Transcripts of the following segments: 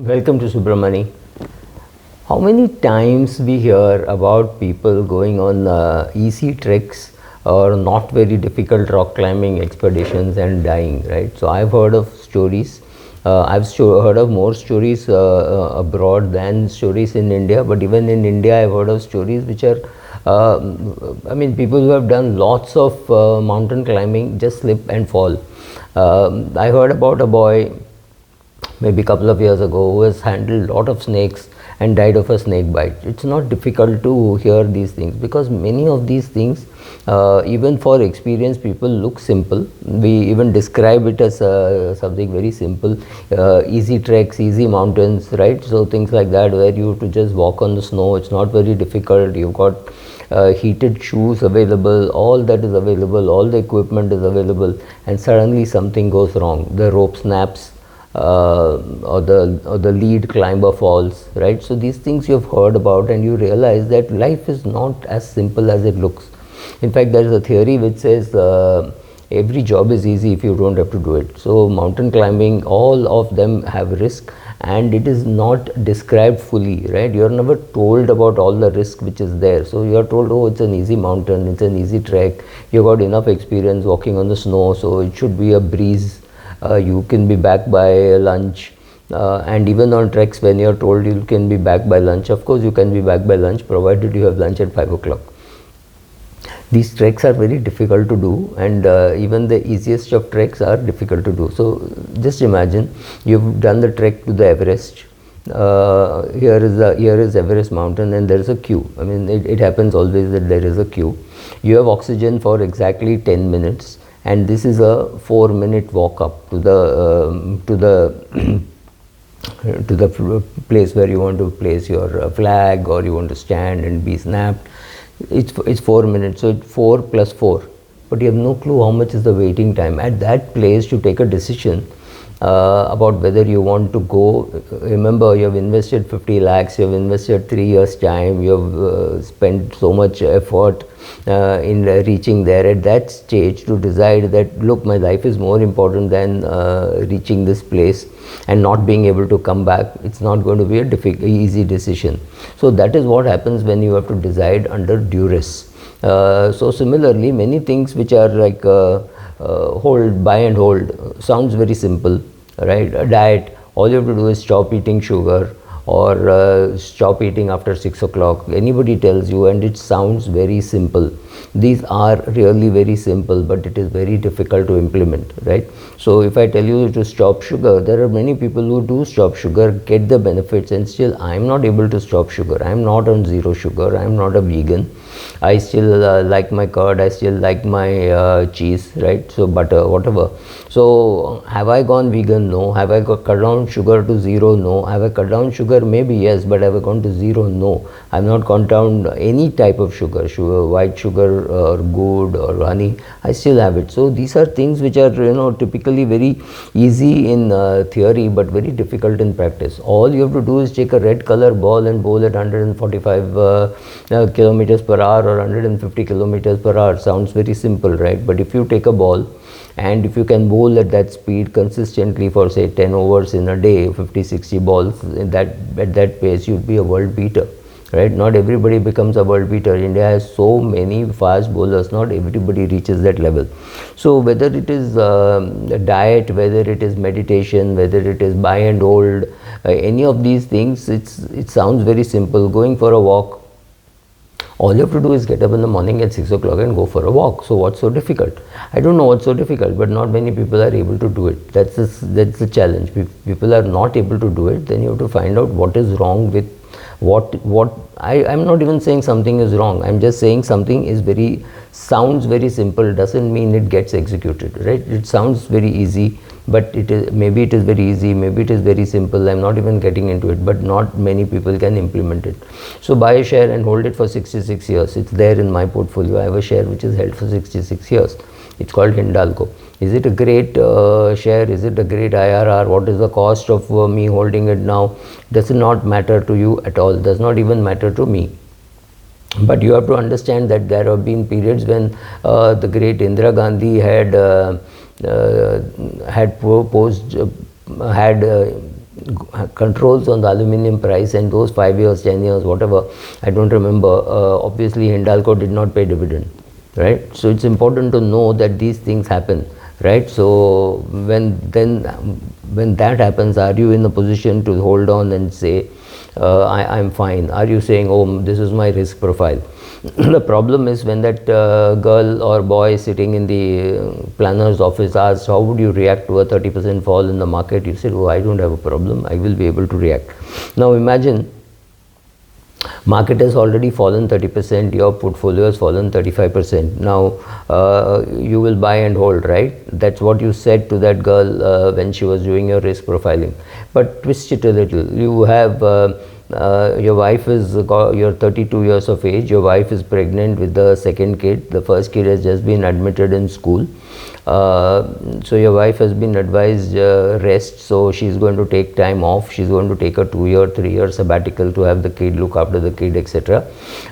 Welcome to Subramani. How many times we hear about people going on easy treks or not very difficult rock climbing expeditions and dying, right? So I've heard of stories. I've heard of more stories abroad than stories in India, but even in India I've heard of stories which are people who have done lots of mountain climbing just slip and fall. I heard about a boy maybe a couple of years ago who has handled a lot of snakes and died of a snake bite. It's not difficult to hear these things because many of these things, even for experienced people, look simple. We even describe it as something very simple, easy treks, easy mountains, right? So things like that where you have to just walk on the snow. It's not very difficult. You've got heated shoes available, all that is available, all the equipment is available, and suddenly something goes wrong. The rope snaps, or the lead climber falls, right? So these things you have heard about, and you realize that life is not as simple as it looks. In fact, there is a theory which says every job is easy if you don't have to do it. So mountain climbing, all of them have risk, and it is not described fully, right? You are never told about all the risk which is there. So you are told, oh, it's an easy mountain, it's an easy trek, you got enough experience walking on the snow, so it should be a breeze. You can be back by lunch, and even on treks when you are told you can be back by lunch, of course you can be back by lunch provided you have lunch at 5 o'clock. These treks are very difficult to do, and even the easiest of treks are difficult to do. So just imagine you've done the trek to the Everest. Here is Everest mountain, and there is a queue. I mean, it happens always that there is a queue. You have oxygen for exactly 10 minutes. And this is a 4-minute walk up to the to the place where you want to place your flag, or you want to stand and be snapped. It's 4 minutes, so it's 4 plus 4, but you have no clue how much is the waiting time at that place to take a decision about whether you want to go. Remember, you have invested 50 lakhs, you have invested 3 years time, you have spent so much effort in reaching there. At that stage, to decide that, look, my life is more important than reaching this place and not being able to come back, it's not going to be a easy decision. So that is what happens when you have to decide under duress. So similarly, many things which are like buy and hold sounds very simple, right? A diet, all you have to do is stop eating sugar, or stop eating after 6 o'clock. Anybody tells you, and it sounds very simple. These are really very simple, but it is very difficult to implement, right? So if I tell you to stop sugar, there are many people who do stop sugar, get the benefits, and still I am not able to stop sugar. I am not on zero sugar. I am not a vegan. I still like my curd, I still like my cheese, right? So butter, whatever. So have I gone vegan? No. Have I cut down sugar to zero? No. Have I cut down sugar? Maybe yes, but have I gone to zero? No. I have not cut down any type of sugar, white sugar or good or honey. I still have it. So these are things which are, typically very easy in theory, but very difficult in practice. All you have to do is take a red color ball and bowl at 145 kilometers per hour or 150 kilometers per hour. Sounds very simple, right? But if you take a ball, and if you can bowl at that speed consistently for say 10 overs in a day, 50-60 balls at that pace, you'd be a world beater, right? Not everybody becomes a world beater. India has so many fast bowlers, not everybody reaches that level. So whether it is diet, whether it is meditation, whether it is buy and hold, any of these things, it sounds very simple. Going for a walk, all you have to do is get up in the morning at 6 o'clock and go for a walk. So what's so difficult? I don't know what's so difficult, but not many people are able to do it. That's the challenge. People are not able to do it. Then you have to find out what is wrong with I'm not even saying something is wrong. I'm just saying something sounds very simple, doesn't mean it gets executed, right? It sounds very easy, but maybe it is very easy, maybe it is very simple. I'm not even getting into it, but not many people can implement it. So buy a share and hold it for 66 years. It's there in my portfolio. I have a share which is held for 66 years. It's called Hindalco. Is it a great share? Is it a great IRR? What is the cost of me holding it now? Does not matter to you at all. Does not even matter to me. But you have to understand that there have been periods when the great Indira Gandhi had controls on the aluminum price, and those 5 years, 10 years, whatever, I don't remember, obviously Hindalco did not pay dividend, right? So it's important to know that these things happen, right? So when that happens, are you in a position to hold on and say, I'm fine? Are you saying, oh, this is my risk profile? The problem is when that girl or boy sitting in the planner's office asks, how would you react to a 30% fall in the market? You said, oh, I don't have a problem, I will be able to react. Now imagine, market has already fallen 30%, your portfolio has fallen 35%. Now you will buy and hold, right? That's what you said to that girl when she was doing your risk profiling. But twist it a little. You have your wife is, you're 32 years of age, your wife is pregnant with the second kid, the first kid has just been admitted in school. So your wife has been advised rest, so she's going to take time off, she's going to take a 2-year, 3-year sabbatical to have the kid, look after the kid, etc.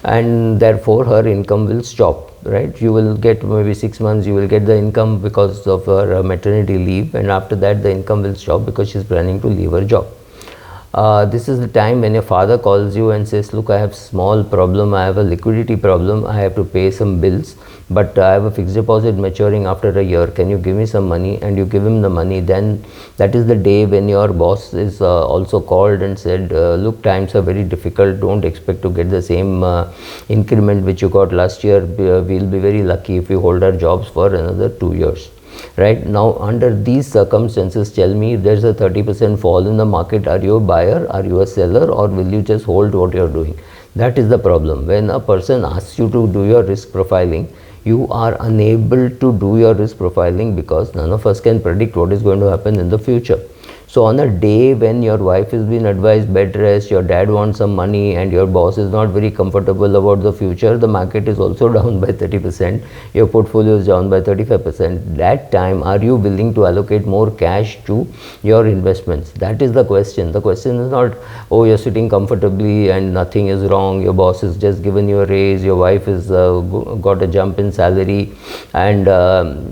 And therefore her income will stop, right? You will get maybe 6 months, you will get the income because of her maternity leave, and after that the income will stop because she's planning to leave her job. This is the time when your father calls you and says, look, I have small problem, I have a liquidity problem, I have to pay some bills, but I have a fixed deposit maturing after a year, can you give me some money? And you give him the money. Then that is the day when your boss is also called and said, look, times are very difficult, don't expect to get the same increment which you got last year, we'll be very lucky if we hold our jobs for another 2 years. Right now, under these circumstances, tell me, if there's a 30% fall in the market, are you a buyer, are you a seller, or will you just hold what you're doing? That is the problem. When a person asks you to do your risk profiling, you are unable to do your risk profiling because none of us can predict what is going to happen in the future. So on a day when your wife has been advised bed rest, your dad wants some money, and your boss is not very comfortable about the future, the market is also down by 30%, your portfolio is down by 35%. That time, are you willing to allocate more cash to your investments? That is the question. The question is not, oh, you're sitting comfortably and nothing is wrong, your boss has just given you a raise, your wife has got a jump in salary, and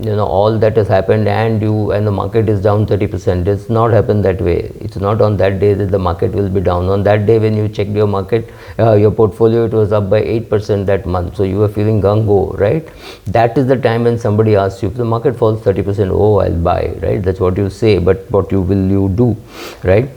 you know, all that has happened, and the market is down 30%. It's not happening that way. It's not on that day that the market will be down. On that day when you checked your market, your portfolio, it was up by 8% that month, so you were feeling gung-ho, right? That is the time when somebody asks you, if the market falls 30%, oh, I'll buy, right? That's what you say, but what will you do, right?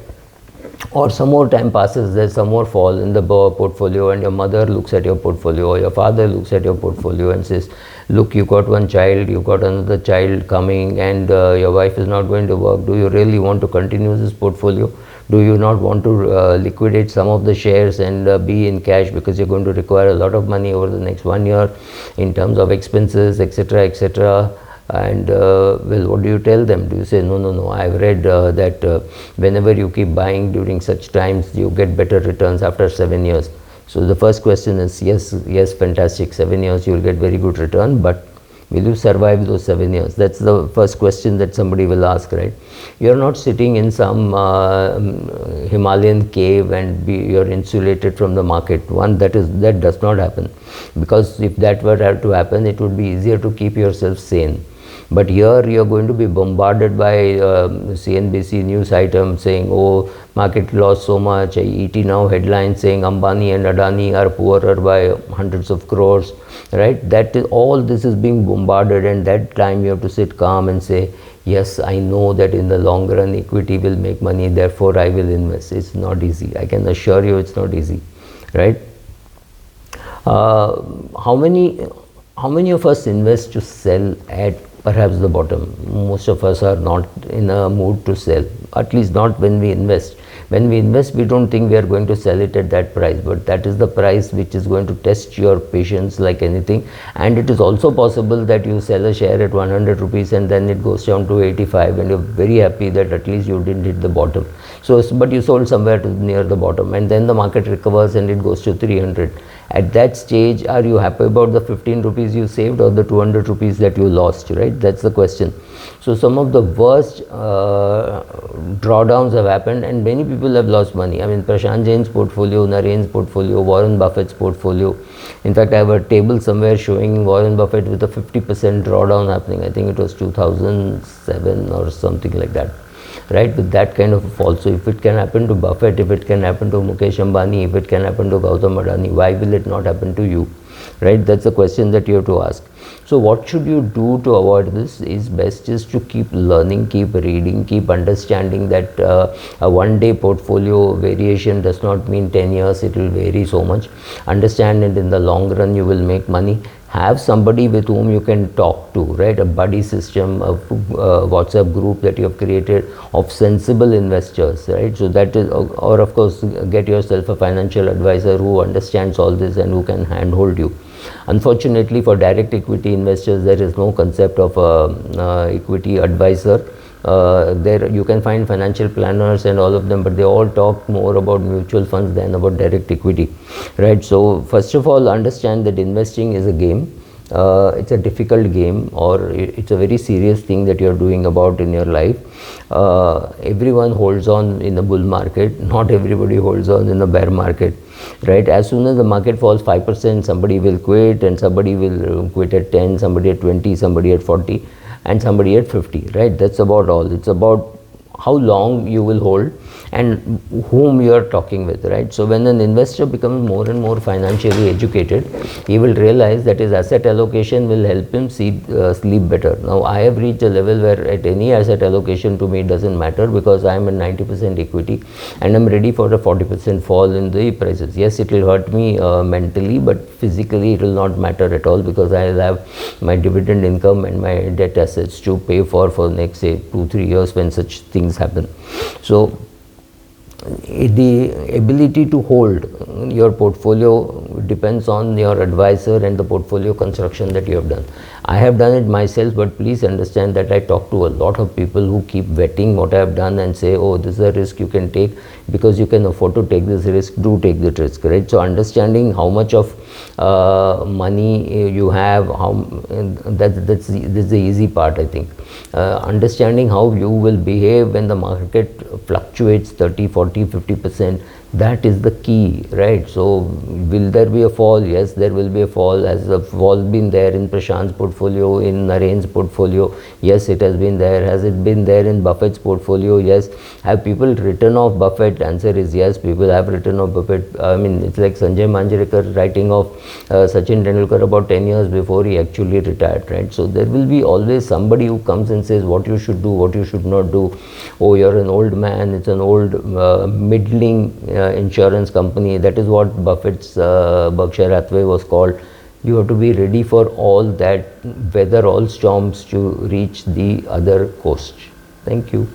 Or some more time passes, there's some more fall in the portfolio, and your mother looks at your portfolio, or your father looks at your portfolio and says, look, you got one child, you got another child coming, and your wife is not going to work. Do you really want to continue this portfolio? Do you not want to liquidate some of the shares and be in cash, because you're going to require a lot of money over the next 1 year in terms of expenses, etc., etc.? And well, what do you tell them? Do you say, no, I've read that whenever you keep buying during such times, you get better returns after 7 years? So the first question is, yes, fantastic, 7 years you will get very good return, but will you survive those 7 years? That's the first question that somebody will ask, right? You're not sitting in some Himalayan cave and you're insulated from the market. That does not happen, because if that were to happen, it would be easier to keep yourself sane. But here you're going to be bombarded by CNBC news items saying, oh, market lost so much, ET Now headlines saying Ambani and Adani are poorer by hundreds of crores, right? All this is being bombarded, and that time you have to sit calm and say, yes, I know that in the long run equity will make money, therefore I will invest. It's not easy. I can assure you it's not easy, right? How many of us invest to sell at perhaps the bottom? Most of us are not in a mood to sell, at least not when we invest. When we invest, we don't think we are going to sell it at that price, but that is the price which is going to test your patience like anything. And it is also possible that you sell a share at 100 rupees and then it goes down to 85, and you're very happy that at least you didn't hit the bottom. But you sold somewhere near the bottom, and then the market recovers and it goes to 300. At that stage, are you happy about the 15 rupees you saved or the 200 rupees that you lost, right? That's the question. So some of the worst drawdowns have happened, and many people have lost money. I mean, Prashant Jain's portfolio, Naren's portfolio, Warren Buffett's portfolio. In fact, I have a table somewhere showing Warren Buffett with a 50% drawdown happening. I think it was 2007 or something like that. right, with that kind of a fall. So if it can happen to Buffett, if it can happen to Mukesh Ambani, if it can happen to Gautam Adani, why will it not happen to you, right? That's a question that you have to ask. So what should you do to avoid this? Is best is to keep learning, keep reading, keep understanding that a one-day portfolio variation does not mean 10 years it will vary so much. Understand it in the long run you will make money. Have somebody with whom you can talk to, right? A buddy system, a WhatsApp group that you have created of sensible investors, right? So that is, or of course, get yourself a financial advisor who understands all this and who can handhold you. Unfortunately, for direct equity investors, there is no concept of a equity advisor. There you can find financial planners and all of them, but they all talk more about mutual funds than about direct equity, right? So first of all, understand that investing is a game. It's a difficult game, or it's a very serious thing that you're doing about in your life. Everyone holds on in a bull market, not everybody holds on in a bear market, right? As soon as the market falls 5%, somebody will quit, and somebody will quit at 10, somebody at 20, somebody at 40, and somebody at 50, right? That's about all. It's about how long you will hold and whom you are talking with, right? So when an investor becomes more and more financially educated, he will realize that his asset allocation will help him sleep better. Now I have reached a level where at any asset allocation to me it doesn't matter, because I am in 90% equity and I'm ready for a 40% fall in the prices. Yes, it will hurt me mentally, but physically it will not matter at all, because I will have my dividend income and my debt assets to pay for the next, say, 2-3 years when such things happen. So the ability to hold your portfolio depends on your advisor and the portfolio construction that you have done. I have done it myself, but please understand that I talk to a lot of people who keep vetting what I have done and say, oh, this is a risk you can take because you can afford to take this risk. Do take the risk, right? So understanding how much of money you have, that's the easy part, I think. Understanding how you will behave when the market fluctuates 30, 40, 50%, that is the key, right? So will there be a fall? Yes, there will be a fall. Has the fall been there in Prashant's portfolio, in Naren's portfolio? Yes, it has been there. Has it been there in Buffett's portfolio? Yes. Have people written off Buffett? Answer is yes, people have written off Buffett. I mean, it's like Sanjay Manjrekar writing off Sachin Tendulkar about 10 years before he actually retired, right? So there will be always somebody who comes and says what you should do, what you should not do. Oh, you're an old man, it's an old middling insurance company. That is what Buffett's Berkshire Hathaway was called. You have to be ready for all that, weather all storms to reach the other coast. Thank you.